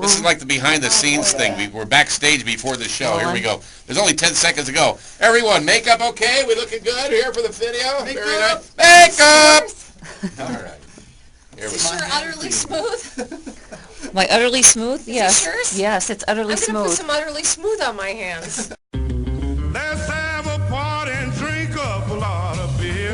This is like the behind-the-scenes thing. We're backstage before the show. Here we go. There's only 10 seconds to go. Everyone, makeup okay? We looking good here for the video? Very nice. Makeup! All right. Here we go. Is it utterly smooth? My utterly smooth? Yes. Yours? Yes, it's utterly I'm going to put smooth. some utterly smooth on my hands. Let's have a party and drink up a lot of beer.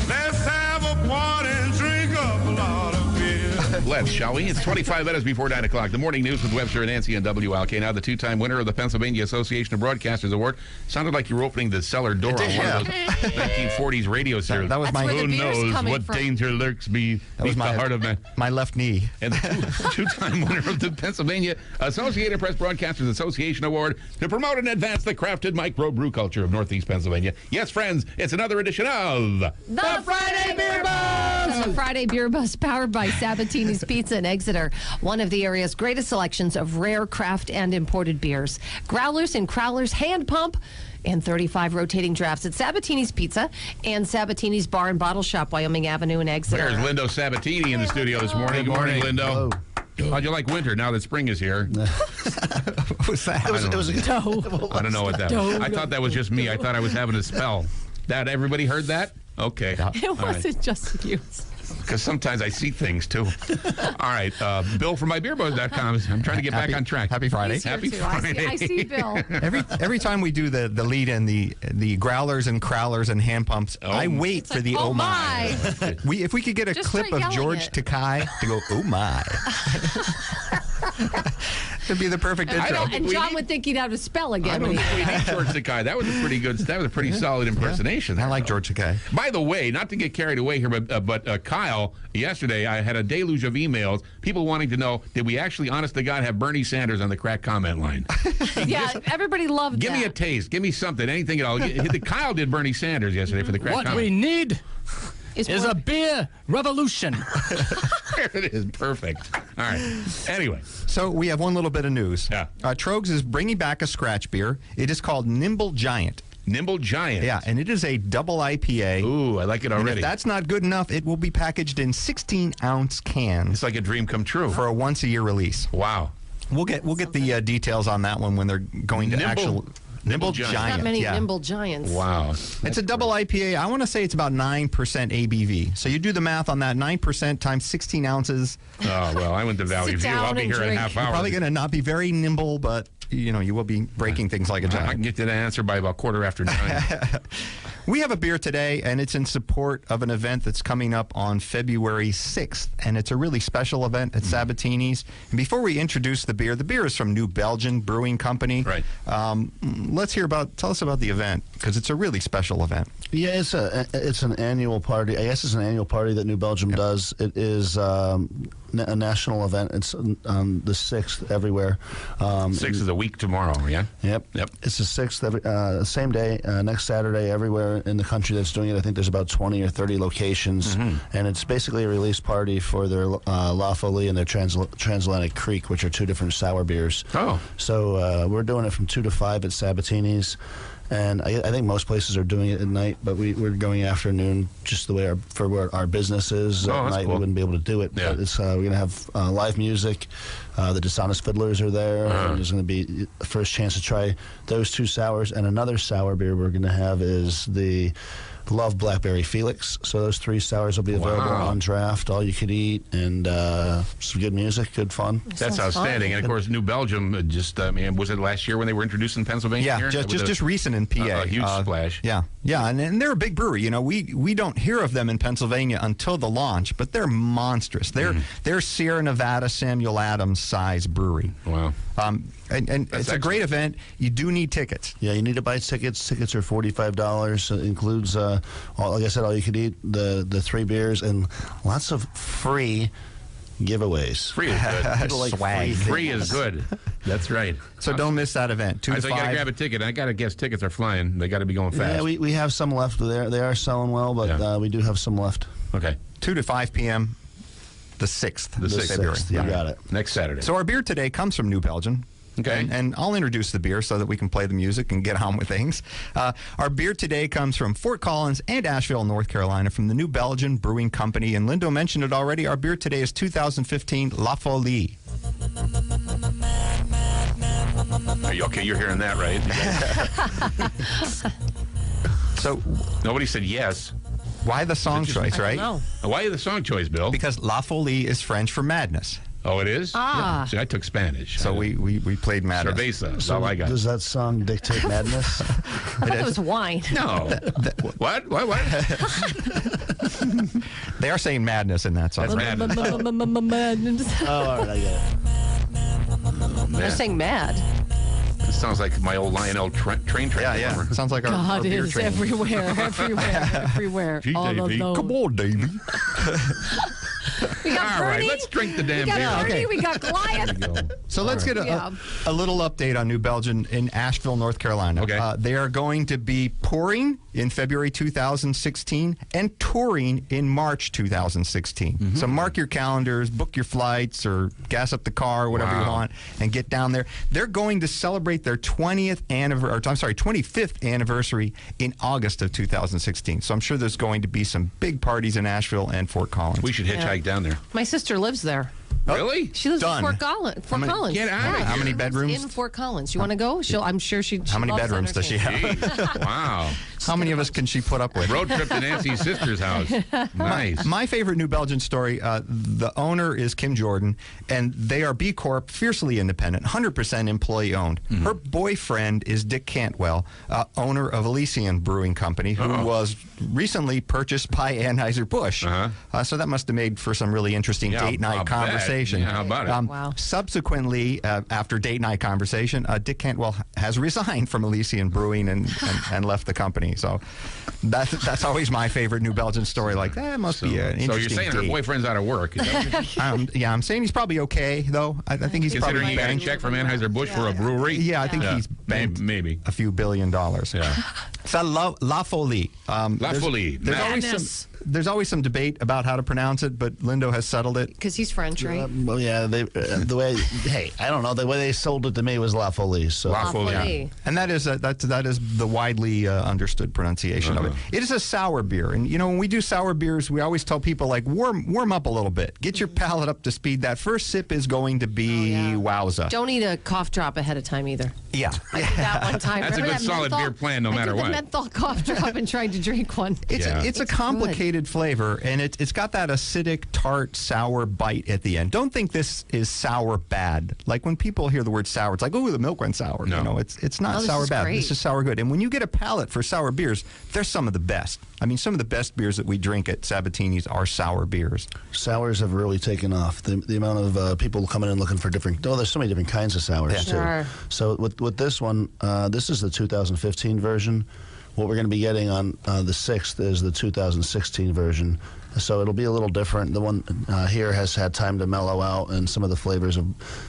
Let's have a party and drink up a lot of beer. Let's, shall we? It's 25 minutes before 9 o'clock. The morning news with Webster and Nancy on WILK. Now, the two-time winner of the Pennsylvania Association of Broadcasters Award. Sounded like you were opening the cellar door on one of those 1940s radio series. That was my. Who knows what danger lurks beneath the heart of man? My left knee. And the two-time winner of the Pennsylvania Associated Press Broadcasters Association Award to promote and advance the crafted micro-brew culture of Northeast Pennsylvania. Yes, friends, it's another edition of The Friday Beer Buzz! The Friday Beer Buzz, powered by Sabatini's Pizza in Exeter, one of the area's greatest selections of rare craft and imported beers. Growlers and Crowlers hand pump and 35 rotating drafts at Sabatini's Pizza and Sabatini's Bar and Bottle Shop, Wyoming Avenue in Exeter. There's Lindo Sabatini in the studio this morning. Good morning, Lindo. Hello. How'd you like winter now that spring is here? What was that? I don't know what that was. I thought that was just me. I thought I was having a spell. That everybody heard that? Okay. It wasn't just you. Because sometimes I see things, too. All right. Bill from mybeerbuzz.com. I'm trying to get back on track. Happy Friday. Happy Friday. I see Bill. Every time we do the lead in, the growlers and crowlers and hand pumps, I wait for the like, oh my. If we could get a Just clip start of yelling George it. Takei to go, oh my. It'd be the perfect intro. And John would think he'd have to spell I again. don't when he- think we need George Takei. That was a pretty good. That was a pretty solid impersonation. I like George Takei. By the way, not to get carried away here, but Kyle, yesterday I had a deluge of emails, people wanting to know, did we actually, honest to God, have Bernie Sanders on the crack comment line? Yeah, everybody loved Give that. me a taste. Give me something. Anything at all. Kyle did Bernie Sanders yesterday for the crack What comment. we need is more- a beer revolution. There it is. Perfect. All right. Anyway. So we have one little bit of news. Yeah. Trogs is bringing back a scratch beer. It is called Nimble Giant. Nimble Giant. Yeah, and it is a double IPA. Ooh, I like it And already. if that's not good enough, it will be packaged in 16-ounce cans It's like a dream come true. for a once-a-year release. Wow. We'll get the details on that one when they're going to Nimble Giant. Not many yeah. nimble giants. Wow. It's a double IPA. I want to say it's about 9% ABV. So you do the math on that. 9% times 16 ounces. Oh, well, I went to Valley Sit View. I'll down be and here in drink. half hour. You're probably going to not be very nimble, but you will be breaking things like a I can giant. get to the answer by about 9:15. We have a beer today, and it's in support of an event that's coming up on February 6th, and it's a really special event at Sabatini's. And before we introduce the beer is from New Belgium Brewing Company. Right. Tell us about the event, because it's a really special event. Yeah, it's an annual party. I guess it's an annual party that New Belgium does. It is a national event. It's on the 6th everywhere. 6 is a week tomorrow, yeah? Yep. It's the 6th, same day, next Saturday, everywhere in the country that's doing it. I think there's about 20 or 30 locations, and it's basically a release party for their La Folie and their Transatlantic Creek, which are two different sour beers. Oh. So we're doing it from 2 to 5 at Sabatini's. And I think most places are doing it at night, but we're going afternoon just the way our business is. At night, cool. we wouldn't be able to do it. Yeah. But it's, we're going to have live music. The Dishonest Fiddlers are there. And there's going to be the first chance to try those two sours. And another sour beer we're going to have is the Love Blackberry Felix. So those 3 sours will be available on draft, all you could eat, and some good music, good fun. That's outstanding. And, of course, New Belgium, was it last year when they were introduced in Pennsylvania? Yeah, here? just recent in PA. A huge splash. Yeah, and they're a big brewery. We don't hear of them in Pennsylvania until the launch, but they're monstrous. They're Sierra Nevada Samuel Adams size brewery. Wow. And it's a great event. You do need tickets. Yeah, you need to buy tickets. Tickets are $45. It includes, like I said, all you could eat, the 3 beers, and lots of free giveaways. Free is good. People like Swag. Free is good. That's right. So don't miss that event. 2 to So 5. you got to grab a ticket. I got to guess tickets are flying. They got to be going fast. Yeah, we have some left. They are selling well, but we do have some left. Okay. 2 to 5 p.m. the 6th. The 6th. February. You got it. Next Saturday. So our beer today comes from New Belgium. Okay. And I'll introduce the beer so that we can play the music and get on with things. Our beer today comes from Fort Collins and Asheville, North Carolina, from the New Belgium Brewing Company. And Lindo mentioned it already. Our beer today is 2015 La Folie. Are you okay? You're hearing that, right? So Nobody said yes. why the song choice, right? No. Why the song choice, Bill? Because La Folie is French for madness. Oh, it is? Ah. See, I took Spanish. So we played madness. Cerveza. That's all I got. Does that song dictate madness? I thought it was wine. No. What? They are saying madness in that song. That's right? madness. Oh, all right, I get it. They're saying mad. It sounds like my old Lionel train Yeah. performer. Sounds like our God beer is train. everywhere. Gee, All Davey. alone. Come on, Davey. We got All right, Bernie. let's drink the damn We got beer. Bernie. Okay. We got Goliath. There we go. So let's get Yeah. a little update on New Belgium in Asheville, North Carolina. Okay. They are going to be pouring in February 2016 and touring in March 2016. So mark your calendars, book your flights, or gas up the car, whatever you Wow. want, and get down there. They're going to celebrate their 25th anniversary in August of 2016. So I'm sure there's going to be some big parties in Asheville and Fort Collins. We should hitchhike down there. My sister lives there. Really? She lives Done. in Fort Collins. Get out of here. How many She lives bedrooms? in Fort Collins. You want to go? I'm sure she. How many bedrooms does she have? Jeez. Wow. How many of us can she put up with? Road trip to Nancy's sister's house. Nice. My favorite New Belgium story, the owner is Kim Jordan, and they are B Corp, fiercely independent, 100% employee owned. Her boyfriend is Dick Cantwell, owner of Elysian Brewing Company, who was recently purchased by Anheuser-Busch. So that must have made for some really interesting Yeah, date night I'll bet. conversation. Yeah, how about it? Wow. Subsequently, after date night conversation, Dick Cantwell has resigned from Elysian Brewing and left the company. So that's always my favorite New Belgium story. Like, that must be an interesting So you're saying her date. boyfriend's out of work? Is that what you're Yeah, I'm saying he's probably okay, though. I think he's considering probably he got a banked. check from Anheuser-Busch for a brewery? Yeah, I think he's banked Maybe. a few $1 billion. Yeah. So La Folie. La Folie. There's always some debate about how to pronounce it, but Lindo has settled it. Because he's French, right? Well, yeah, the way, hey, I don't know, the way they sold it to me was La Folie. So. La Folie. Folie. And that is the widely understood pronunciation of it. It is a sour beer, and when we do sour beers, we always tell people like warm up a little bit, get your palate up to speed. That first sip is going to be wowza. Don't eat a cough drop ahead of time either. Yeah, I did that one time. That's a Remember good that solid beer plan no matter I what. did the menthol cough drop and tried to drink one. it's a complicated flavor, and it's got that acidic, tart, sour bite at the end. Don't think this is sour bad. Like when people hear the word sour, it's like, oh, the milk went sour. No. It's not Oh, this sour is bad. great. This is sour good. And when you get a palate for sour beers, they're some of the best. I mean, some of the best beers that we drink at Sabatini's are sour beers. Sours have really taken off. The amount of people coming in looking for different. Oh, there's so many different kinds of sours too. Sure. So with this one, this is the 2015 version. What we're going to be getting on the 6th is the 2016 version. So it'll be a little different. The one here has had time to mellow out, and some of the flavors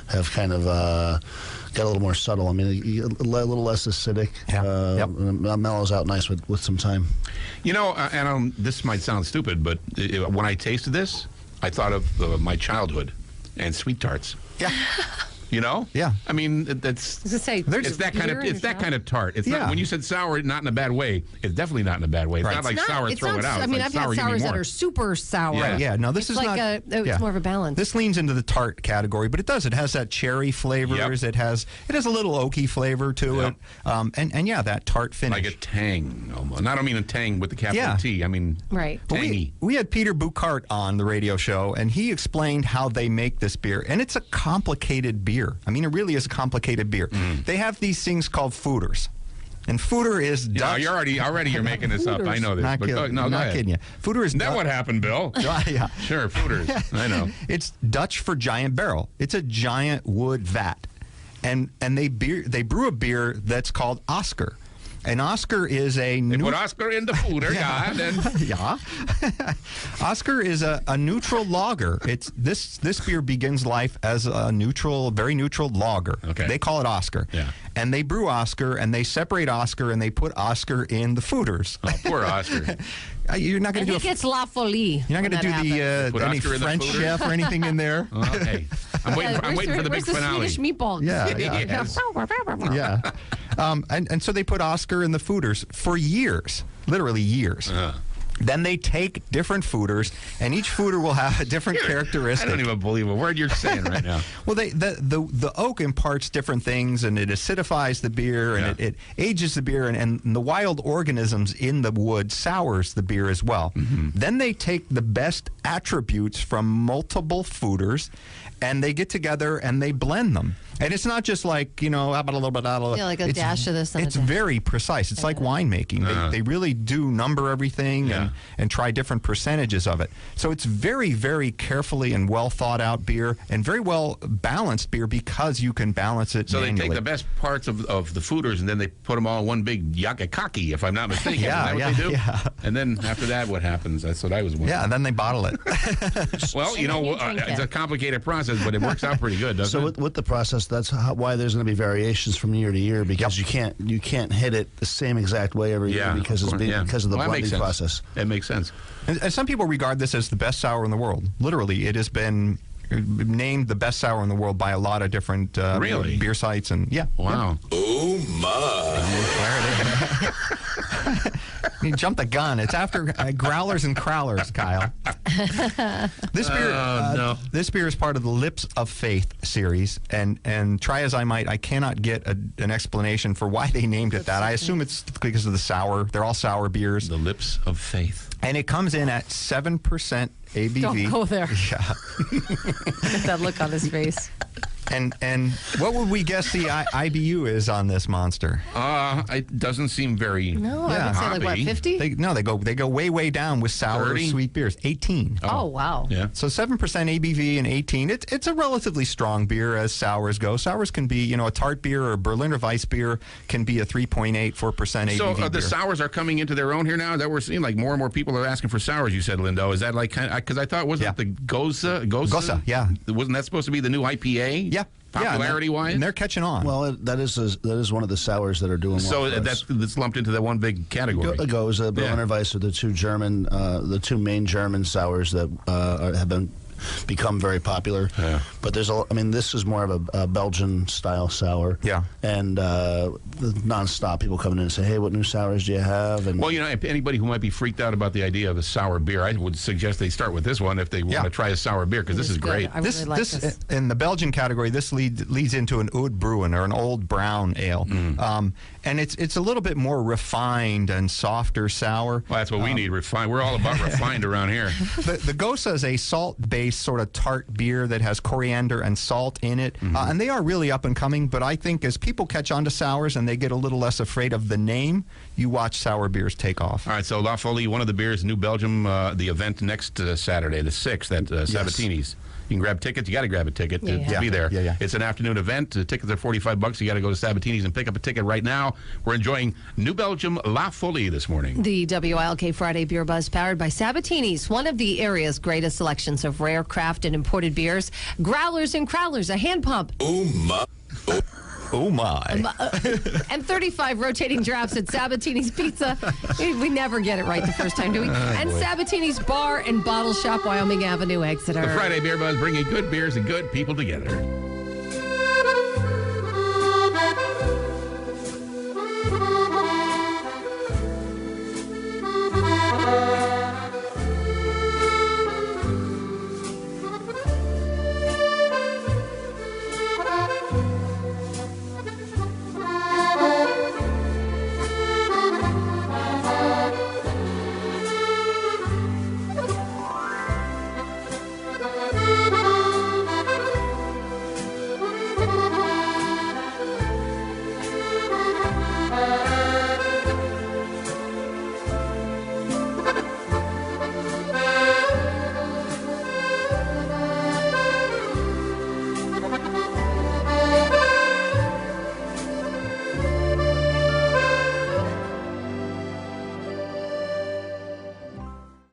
have kind of got a little more subtle. I mean, a little less acidic. And it mellows out nice with some time. And this might sound stupid, but when I tasted this, I thought of my childhood and sweet tarts. Yeah. Yeah. I mean, that's. I was gonna say, It's that kind of tart. It's not when you said sour, not in a bad way. It's definitely not in a bad way. It's Right. not like sour, it's throw not, it out. I It's mean, like I've sour, had give me sours that more. are super sour. Yeah. No, this It's is like not. it's more of a balance. This leans into the tart category, but it does. It has that cherry flavors. Yep. It has a little oaky flavor to Yep. it. And that tart finish. Like a tang, almost. And I don't mean a tang with the capital T. I mean Right. But tangy. we had Peter Buchart on the radio show, and he explained how they make this beer. And it's a complicated beer. I mean, it really is a complicated beer. They have these things called foeders. And foeder is No, Dutch. you're already you're making this up. I know this. Not but kidding, go not ahead. kidding you. Foeder is Isn't that Dutch. what happened, Bill? Yeah. Sure, fooders. I know. It's Dutch for giant barrel. It's a giant wood vat. And they brew a beer that's called Oscar. And Oscar is They put Oscar in the fooder, yeah. And yeah. Oscar is a neutral lager. It's this beer begins life as a very neutral lager. Okay. They call it Oscar. Yeah. And they brew Oscar, and they separate Oscar, and they put Oscar in the foeders. oh, poor Oscar. You're not going And to he do gets La Folie. you're not going to do Put any Oscar in the French fooder? chef or anything in there. Oh, hey, I'm waiting for the big finale. Swedish meatball. Yeah, Yes. yeah. And so they put Oscar in the fooders for years, literally years. Then they take different fooders, and each fooder will have a different characteristic. I don't even believe a word you're saying right now. Well, the oak imparts different things, and it acidifies the beer, and it ages the beer, and the wild organisms in the wood sours the beer as well. Then they take the best attributes from multiple fooders, and they get together and they blend them. And it's not just like, a little bit out of like a dash of this and It's a dash. very precise. It's like winemaking. They really do number everything and try different percentages of it. So it's very, very carefully and well thought out beer and very well balanced beer because you can balance it So manually. they take the best parts of the fooders and then they put them all in one big yakakaki, if I'm not mistaken. Yeah, Is that what they do? yeah. And then after that, what happens? That's what I was wondering. Yeah, and then they bottle it. Well, And then you drink it's it. a complicated process, but it works out pretty good, doesn't So it? with the process, that's why there's going to be variations from year to year because you can't hit it the same exact way every year because of it's course, because of the Well, that makes blending sense. process. It makes sense. And some people regard this as the best sour in the world. Literally, it has been named the best sour in the world by a lot of different Really? beer sites. And Wow. Oh, my. You jumped the gun. It's after growlers and crowlers, Kyle. This beer, no. this beer is part of the Lips of Faith series, and try as I might, I cannot get an explanation for why they named it that. I assume it's because of the sour. They're all sour beers, The Lips of Faith. and it comes in at 7% ABV. Don't go there. Yeah. That look on his face. And what would we guess the IBU is on this monster? It doesn't seem very. No, I would say like what, Hobby. 50? They go way down with sour 30? sweet beers. 18. Oh, wow. Yeah. So 7% ABV and 18. It's a relatively strong beer as sours go. Sours can be, a tart beer or Berliner Weiss beer can be a 3.8, 4% ABV So beer. the sours are coming into their own here now. That we're seeing like more and more people are asking for sours. You said, Lindo, is that like because I thought wasn't the Goza? Goza, yeah. Wasn't that supposed to be the new IPA? Yeah. Popularity wise, and they're catching on. Well, that is one of the sours that are doing well. So for us. that's lumped into that one big category. Goza, Berliner Weiss are the two main German sours that have become very popular. Yeah. But this is more of a Belgian style sour. Yeah. And nonstop people coming in and say, hey, what new sours do you have? And Well, if anybody who might be freaked out about the idea of a sour beer, I would suggest they start with this one if they want to try a sour beer, because this is Good. great. I really like this. In the Belgian category, this leads into an Oud Bruin or an old brown ale, and it's a little bit more refined and softer sour. Well, that's what we need, refined. We're all about refined around here. The Goza is a salt-based sort of tart beer that has coriander and salt in it, and they are really up and coming. But I think as people catch on to sours and they get a little less afraid of the name, you watch sour beers take off. All right, so La Folie, one of the beers, New Belgium, the event next Saturday, the 6th at Sabatini's. You can grab tickets. You got to grab a ticket to be there. Yeah. It's an afternoon event. The tickets are $45. You got to go to Sabatini's and pick up a ticket right now. We're enjoying New Belgium La Folie this morning. The WILK Friday Beer Buzz powered by Sabatini's, one of the area's greatest selections of rare craft and imported beers. Growlers and Crowlers, a hand pump. Oh, my. Oh my! And 35 rotating drafts at Sabatini's Pizza. We never get it right the first time, do we? And Sabatini's Bar and Bottle Shop, Wyoming Avenue, Exeter. The Friday Beer Buzz, bringing good beers and good people together.